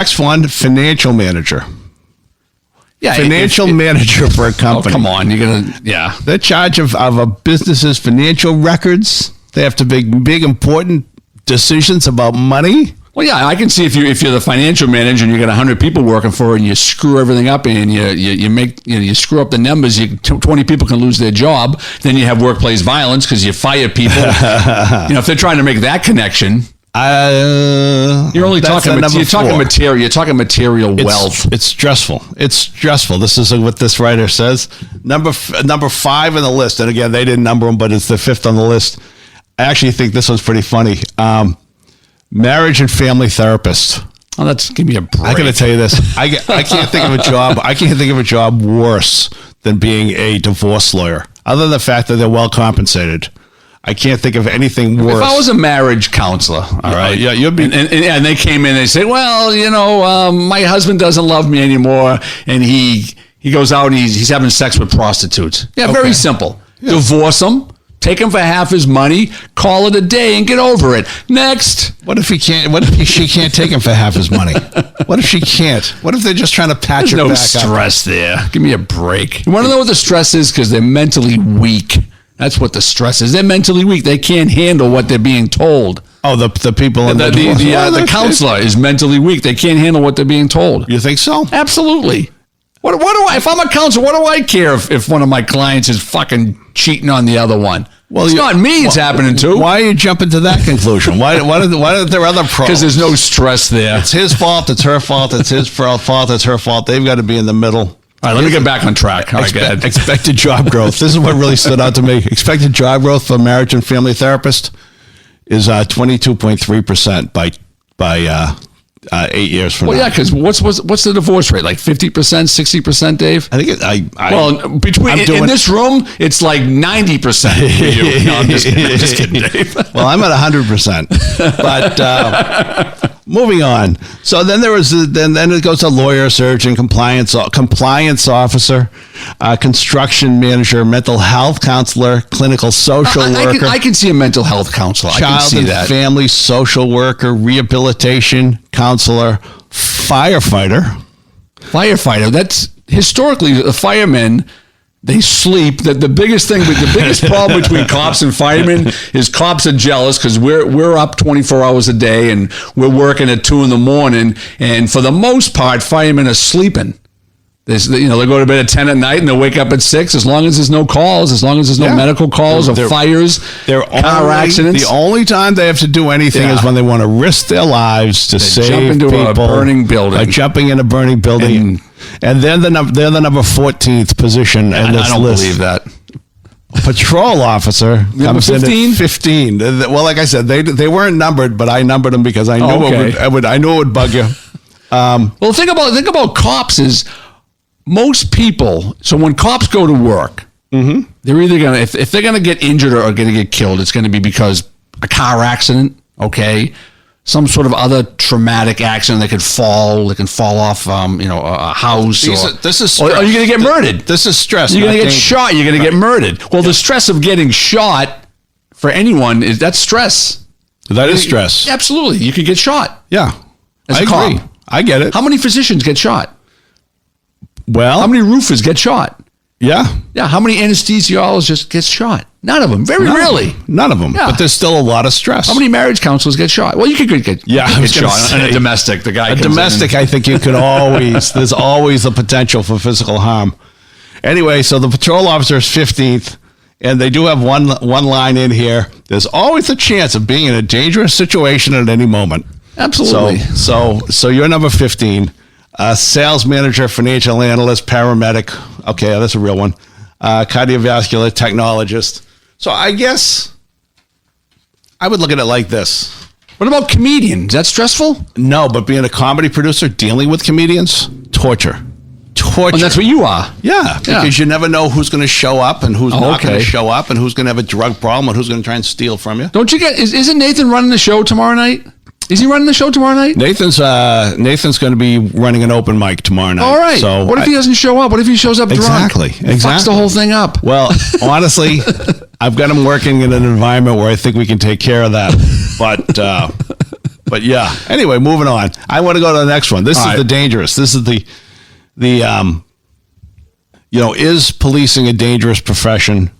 Next one, financial manager. Yeah, financial manager for a company. Oh, come on, yeah. They're in charge of a business's financial records. They have to make big, important decisions about money. Well, yeah, I can see if you're the financial manager and you got 100 people working for it and you screw everything up and you screw up the numbers, 20 people can lose their job. Then you have workplace violence because you fire people. If they're trying to make that connection, you're only talking material. You're talking material wealth. It's stressful. It's stressful. This is what this writer says. Number 5 on the list, and again, they didn't number them, but it's the 5th on the list. I actually think this one's pretty funny. Marriage and family therapist. Oh, give me a break. I got to tell you this. I can't think of a job. I can't think of a job worse than being a divorce lawyer. Other than the fact that they're well compensated, I can't think of anything worse. If I was a marriage counselor, all right, yeah, you'd be, and they came in and they said, well, my husband doesn't love me anymore, and he goes out and he's having sex with prostitutes. Yeah, okay. Very simple. Yeah. Divorce him. Take him for half his money, call it a day, and get over it. Next. What if he can't? What if she can't take him for half his money? What if she can't? What if they're just trying to patch her back up? There's no stress there. Give me a break. You want to know what the stress is? Because they're mentally weak. That's what the stress is. They're mentally weak. They can't handle what they're being told. Oh, the people in the counselor is mentally weak. They can't handle what they're being told. You think so? Absolutely. What do I? If I'm a counselor, what do I care if one of my clients is fucking cheating on the other one? Well, it's not me. It's happening to. Why are you jumping to that conclusion? Why are there other problems? Because there's no stress there. It's his fault. It's her fault. It's his fault. It's her fault. They've got to be in the middle. All right, let me get back on track. All right, go ahead. Expected job growth. This is what really stood out to me. Expected job growth for marriage and family therapist is 22.3% by 8 years from now. Well, yeah, because what's the divorce rate? Like 50%, 60%, Dave? I think in this room, it's like 90% for you. No, I'm just kidding, Dave. Well, I'm at 100%. But moving on. So then then it goes to lawyer, surgeon, compliance officer, construction manager, mental health counselor, clinical social worker. I can see a mental health counselor. I can see that. Child and family social worker, rehabilitation counselor, firefighter. That's historically the firemen. They sleep. The biggest problem between cops and firemen is cops are jealous because we're up 24 hours a day and we're working at 2 a.m. And for the most part, firemen are sleeping. They go to bed at 10 at night and they'll wake up at 6 as long as there's no calls, as long as there's no medical calls or fires, car accidents. The only time they have to do anything is when they want to risk their lives to save people. A burning building. Like jumping in a burning building. And they're the number 14th position in this list. I don't believe that. Patrol officer comes 15? In at 15. Well, like I said, they weren't numbered, but I numbered them because I knew it would bug you. Well, think about cops is most people. So when cops go to work, they're either gonna if they're gonna get injured or gonna get killed, it's gonna be because a car accident, some sort of other traumatic accident. They can fall off, a house. This is stress. Or you're gonna get murdered. This is stress. You're gonna get shot. You're gonna get murdered. Well, the stress of getting shot for anyone that's stress. That is stress. Absolutely, you could get shot. Yeah, I agree. I get it. How many physicians get shot? Well, how many roofers get shot? Yeah. How many anesthesiologists get shot? None of them. Very rarely. None of them. Yeah. But there's still a lot of stress. How many marriage counselors get shot? Well, you could get shot in a domestic. The guy a domestic, I think you could always. There's always the potential for physical harm. Anyway, so the patrol officer is 15th, and they do have one line in here. There's always a chance of being in a dangerous situation at any moment. Absolutely. So you're number 15. Sales manager, financial analyst, paramedic. Okay, that's a real one. Cardiovascular technologist. So I guess I would look at it like this. What about comedian? Is that stressful? No, but being a comedy producer, dealing with comedians, torture. And that's what you are. Yeah, because you never know who's going to show up and who's not going to show up and who's going to have a drug problem and who's going to try and steal from you. Don't you get? Isn't Nathan running the show tomorrow night? Is he running the show tomorrow night? Nathan's going to be running an open mic tomorrow night. All right. So what if he doesn't show up? What if he shows up drunk? Exactly. Fucks the whole thing up. Well, honestly, I've got him working in an environment where I think we can take care of that. But But yeah. Anyway, moving on. I want to go to the next one. This is the dangerous. This is the is policing a dangerous profession?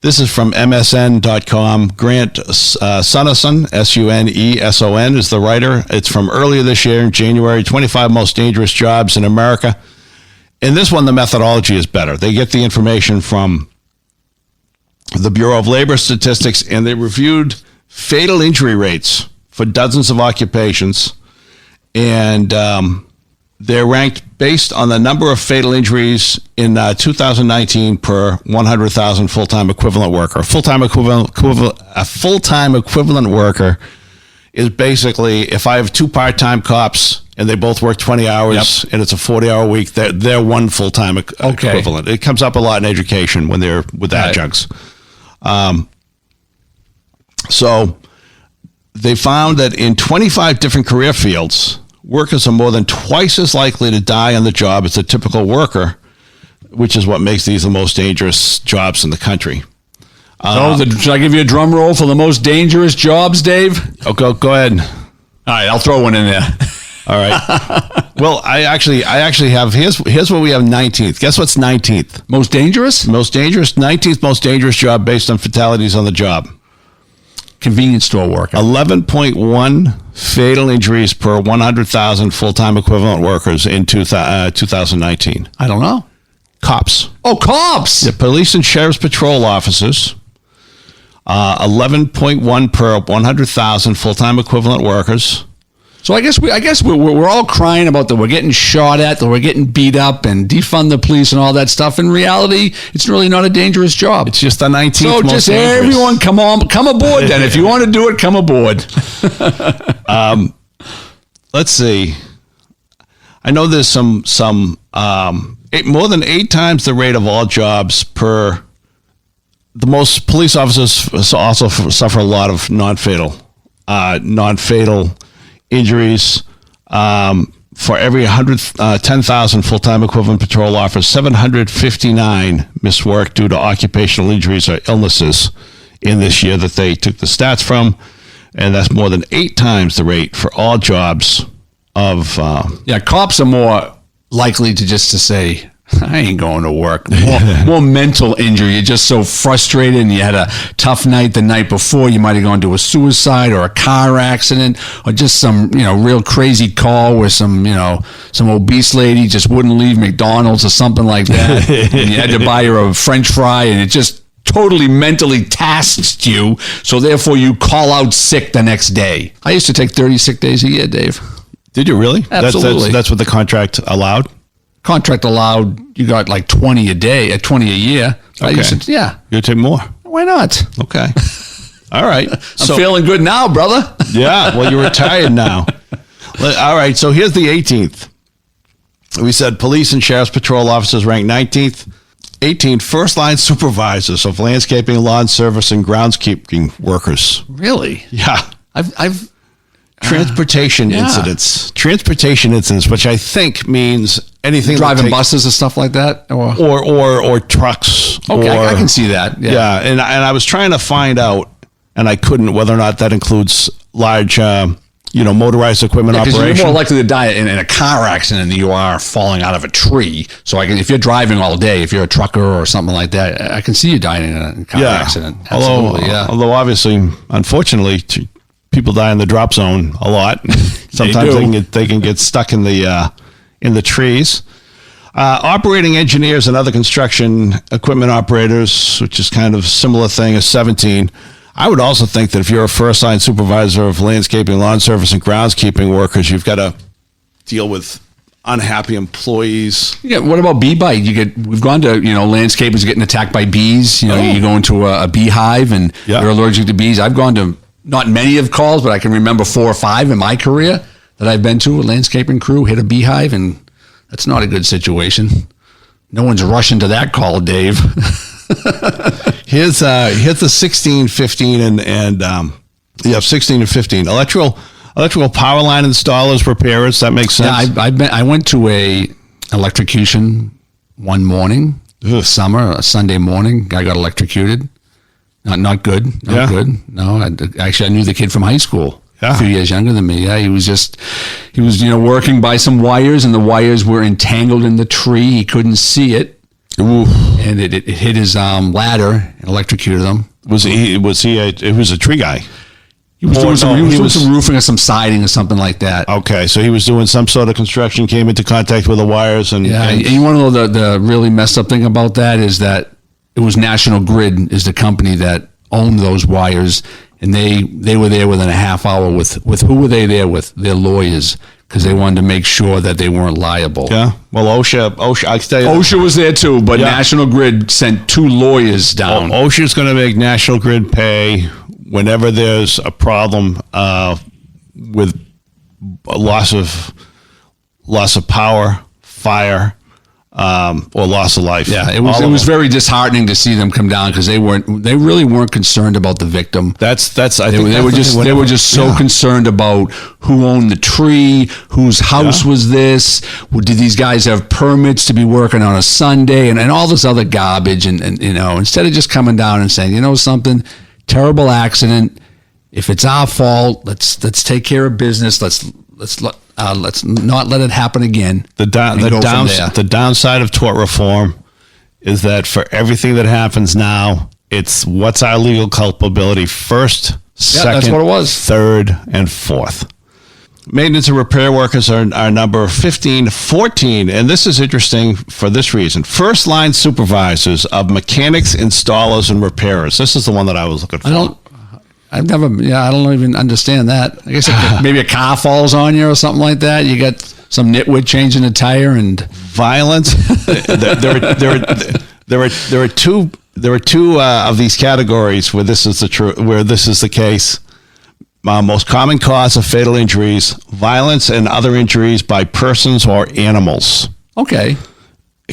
This is from MSN.com. Grant Suneson, Suneson, is the writer. It's from earlier this year in January, 25 most dangerous jobs in America. In this one, the methodology is better. They get the information from the Bureau of Labor Statistics, and they reviewed fatal injury rates for dozens of occupations. And they're ranked based on the number of fatal injuries in 2019 per 100,000 full-time equivalent worker. A full-time equivalent worker is basically, if I have two part-time cops and they both work 20 hours and it's a 40-hour week, they're one full-time equivalent. It comes up a lot in education when they're with adjuncts. So they found that in 25 different career fields, workers are more than twice as likely to die on the job as a typical worker, which is what makes these the most dangerous jobs in the country. Should I give you a drum roll for the most dangerous jobs, Dave? Oh, go ahead. All right, I'll throw one in there. All right. Well, I actually have, here's what we have 19th. Guess what's 19th? Most dangerous? Most dangerous, 19th most dangerous job based on fatalities on the job. Convenience store worker. 11.1 fatal injuries per 100,000 full-time equivalent workers in 2019. I don't know. Cops. Oh, cops. The police and sheriff's patrol officers. 11.1 per 100,000 full-time equivalent workers. So I guess we're all crying about that we're getting shot at, that we're getting beat up, and defund the police and all that stuff. In reality, it's really not a dangerous job. It's just the 19th so most just dangerous. Everyone, come aboard then. If you want to do it, come aboard. Let's see. I know there's some more than 8 times the rate of all jobs per. The most police officers also suffer a lot of non-fatal injuries. For every 10,000 full-time equivalent patrol officers, 759 miss work due to occupational injuries or illnesses in this year that they took the stats from, and that's more than 8 times the rate for all jobs of. Cops are more likely to say, I ain't going to work. More mental injury. You're just so frustrated and you had a tough night the night before. You might have gone to a suicide or a car accident or just some, real crazy call where some obese lady just wouldn't leave McDonald's or something like that. And you had to buy her a French fry and it just totally mentally tasks you. So therefore you call out sick the next day. I used to take 30 sick days a year, Dave. Did you really? Absolutely. That's what the contract allowed? Contract allowed, you got like 20 a day, at 20 a year. Okay. You'll take more. Why not? Okay. All right. I'm feeling good now, brother. Yeah. Well, you're retired now. All right. So here's the 18th. We said police and sheriff's patrol officers ranked 19th. 18th, first line supervisors of landscaping, lawn service, and groundskeeping workers. Really? Yeah. I've Transportation incidents, which I think means anything driving buses and stuff like that, or trucks. Okay, I can see that. Yeah, and I was trying to find out, and I couldn't, whether or not that includes large, motorized equipment operation. You're more likely to die in a car accident than you are falling out of a tree. So if you're driving all day, if you're a trucker or something like that, I can see you dying in a car accident. Absolutely, although obviously, unfortunately, people die in the drop zone a lot. Sometimes they can get stuck in the trees. Operating engineers and other construction equipment operators, which is kind of a similar thing, is 17. I would also think that if you're a first-line supervisor of landscaping, lawn service, and groundskeeping workers, you've got to deal with unhappy employees. Yeah. What about bee bite? We've gone to landscapers getting attacked by bees. You go into a beehive and you're allergic to bees. I've gone to. Not many of calls, but I can remember 4 or 5 in my career that I've been to. A landscaping crew hit a beehive, and that's not a good situation. No one's rushing to that call, Dave. Here's the 16, 15, and 16 and 15. Electrical power line installers, repairers. That makes sense. Yeah, I went to a electrocution one morning, summer, a Sunday morning. Guy got electrocuted. Not good. Not good. No, I knew the kid from high school. A few years younger than me. Yeah, he was working by some wires, and the wires were entangled in the tree. He couldn't see it. Ooh. And it hit his ladder and electrocuted him. It was a tree guy. He was doing some roofing or some siding or something like that. Okay, so he was doing some sort of construction, came into contact with the wires, and you want to know the really messed up thing about that is that it was National Grid is the company that owned those wires, and they were there within a half hour with who were they there with? Their lawyers, because they wanted to make sure that they weren't liable. Yeah. Well, OSHA, I can tell you, OSHA was there too, but National Grid sent 2 lawyers down. OSHA's going to make National Grid pay whenever there's a problem with loss of power, fire, or loss of life. Yeah, it was very disheartening to see them come down because they really weren't concerned about the victim. I think they were just so concerned about who owned the tree, whose house was this, did these guys have permits to be working on a Sunday, and all this other garbage, and instead of just coming down and saying, something, terrible accident, if it's our fault, let's take care of business, let's not let it happen again. The downside of tort reform is that for everything that happens now, it's what's our legal culpability first, second, that's what it was. Third, and fourth. Maintenance and repair workers are number 1514, and this is interesting for this reason. First line supervisors of mechanics, installers, and repairers. This is the one that I was looking for. I don't even understand that. I guess maybe a car falls on you or something like that. You got some nitwit changing a tire and violence. There are two of these categories where this is the case. Most common cause of fatal injuries: violence and other injuries by persons or animals. Okay.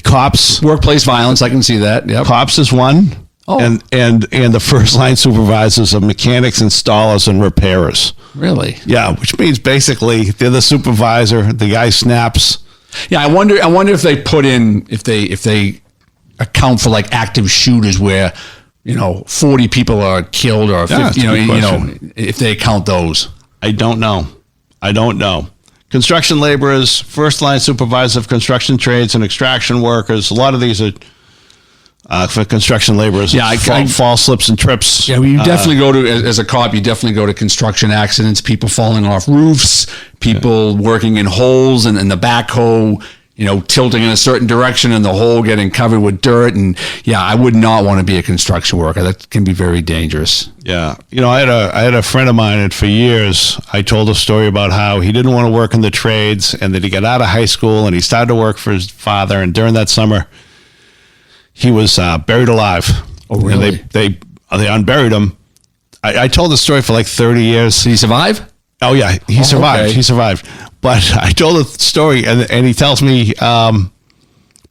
Cops. Workplace violence. I can see that. Yep. Cops is one. Oh. And the first line supervisors of mechanics, installers, and repairers. Really? Yeah, which means basically they're the supervisor. The guy snaps. Yeah, I wonder if they put in if they account for like active shooters where 40 people are killed or 50, if they count those. I don't know. Construction laborers, first line supervisors of construction trades and extraction workers. A lot of these are for construction laborers. Yeah, fall slips and trips. Yeah, you definitely go to, as a cop, you definitely go to construction accidents, people falling off roofs, people working in holes and the backhoe, tilting in a certain direction and the hole getting covered with dirt. And I would not want to be a construction worker. That can be very dangerous. Yeah. I had a friend of mine, and for years I told a story about how he didn't want to work in the trades, and that he got out of high school and he started to work for his father. And during that summer, he was buried alive. Oh, really? And they unburied him. I told the story for like 30 years. Did he survive? Oh, yeah. He survived. Okay. He survived. But I told the story, and he tells me, probably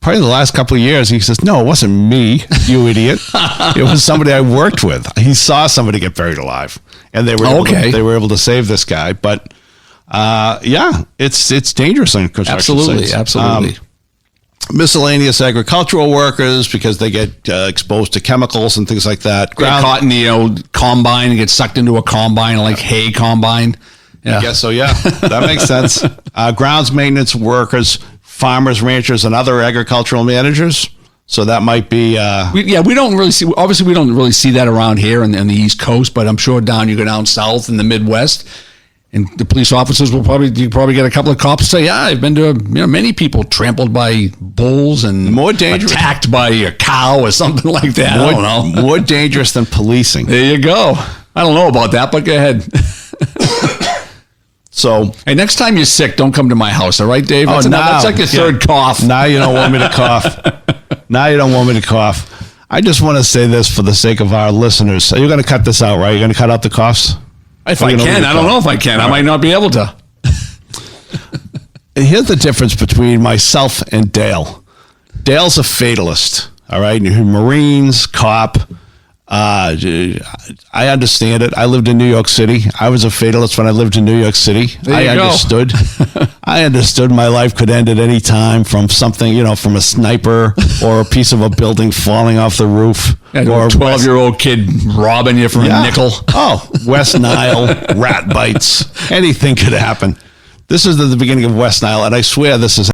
the last couple of years, he says, "No, it wasn't me, you idiot. It was somebody I worked with." He saw somebody get buried alive, and they were able to save this guy. But, it's dangerous in construction sites. Absolutely. Miscellaneous agricultural workers, because they get exposed to chemicals and things like that. Get caught in the combine and get sucked into a combine, like hay combine. Yeah. I guess so, yeah. That makes sense. Grounds maintenance workers, farmers, ranchers, and other agricultural managers. So that might be... we don't really see... Obviously, we don't really see that around here in the East Coast, but I'm sure you go down south in the Midwest, and the police officers will probably get a couple of cops say, I've been to many people trampled by bulls and more dangerous, attacked by a cow or something like that. I don't know. More dangerous than policing. There you go. I don't know about that, but go ahead. So, hey, next time you're sick, don't come to my house, all right, Dave? That's like your third cough. Now you don't want me to cough. I just want to say this for the sake of our listeners. Are you going to cut this out, right? You're going to cut out the coughs? If I can. I don't know if I can. I might not be able to. Here's the difference between myself and Dale. Dale's a fatalist, all right? Marines, cop, I understand it. I lived in New York City. I was a fatalist when I lived in New York City. I understood. I understood my life could end at any time from something, from a sniper or a piece of a building falling off the roof. Or a 12-year-old kid robbing you for a nickel. Oh, West Nile, rat bites. Anything could happen. This is the beginning of West Nile, and I swear this is